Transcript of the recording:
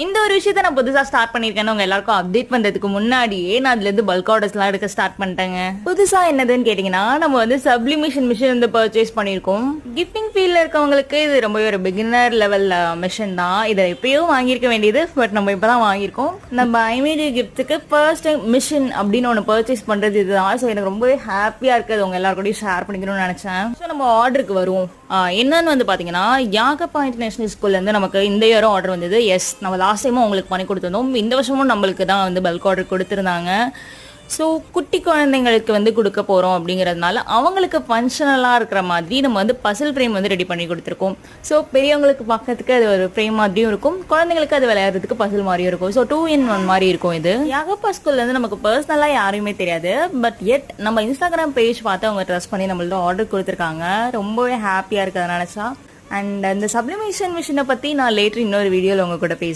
இந்த ஒரு விஷயத்த நான் புதுசா ஸ்டார்ட் பண்ணிருக்கேன்னு உங்க எல்லாருக்கும் அப்டேட் பண்றதுக்கு முன்னாடியே நான் அதுல இருந்து பல்க் ஆர்டர்ஸ் எல்லாம் எடுக்க ஸ்டார்ட் பண்ணிட்டேங்க. புதுசா என்னதுன்னு கேட்டீங்கன்னா, நம்ம வந்து சப்ளிமேஷன் மிஷின் வந்து பர்ச்சேஸ் பண்ணிருக்கோம். கிஃப்டிங் ஃபீல்ட்ல இருக்கவங்களுக்கு இது ரொம்ப ஒரு பிகினர் லெவல் மிஷின் தான். இதை எப்பயோ வாங்கியிருக்க வேண்டியது, பட் நம்ம இப்பதான் வாங்கியிருக்கோம். நம்ம ஐமீடிய கிஃப்ட்டுக்கு ஃபர்ஸ்ட் டைம் மிஷின் அப்படின்னு ஒன்று பர்ச்சேஸ் பண்றது இதுதான். ஸோ எனக்கு ரொம்பவே ஹாப்பியா இருக்குது உங்க எல்லாருக்கூடயும் ஷேர் பண்ணிக்கணும்னு நினைச்சேன். ஸோ நம்ம ஆர்டருக்கு வருவோம். என்னன்னு வந்து பாத்தீங்கன்னா, யாகப்பா இன்டர்நேஷனல் ஸ்கூல்ல இருந்து நமக்கு இந்த இயரும் ஆர்டர் வந்தது. எஸ், நம்ம லாஸ்ட் டைமும் உங்களுக்கு பண்ணி கொடுத்துருந்தோம். இந்த வருஷமும் நம்மளுக்கு தான் வந்து பல்க் ஆர்டர் கொடுத்துருந்தாங்க. ஸோ குட்டி குழந்தைங்களுக்கு வந்து கொடுக்க போகிறோம் அப்படிங்கிறதுனால அவங்களுக்கு ஃபங்க்ஷனலாக இருக்கிற மாதிரி நம்ம வந்து பசில் ஃப்ரேம் வந்து ரெடி பண்ணி கொடுத்துருக்கோம். ஸோ பெரியவங்களுக்கு பார்க்கறதுக்கு அது ஒரு ஃப்ரேம் மாதிரியும் இருக்கும், குழந்தைங்களுக்கு அது விளையாடுறதுக்கு பசில் மாதிரியும் இருக்கும். ஸோ 2-in-1 மாதிரி இருக்கும். இது யாகப்பா ஸ்கூல்லேருந்து நமக்கு பர்சனலாக யாருமே தெரியாது, பட் எட் நம்ம இன்ஸ்டாகிராம் பேஜ் பார்த்து அவங்க ட்ரெஸ் பண்ணி நம்மள்ட்ட ஆர்டர் கொடுத்துருக்காங்க. ரொம்பவே ஹாப்பியாக இருக்குது அதை நினச்சா. அண்ட் அந்த சப்ளிமேஷன் மிஷினை பற்றி நான் லேட்டர் இன்னொரு வீடியோவில் உங்க கூட பேசுகிறேன்.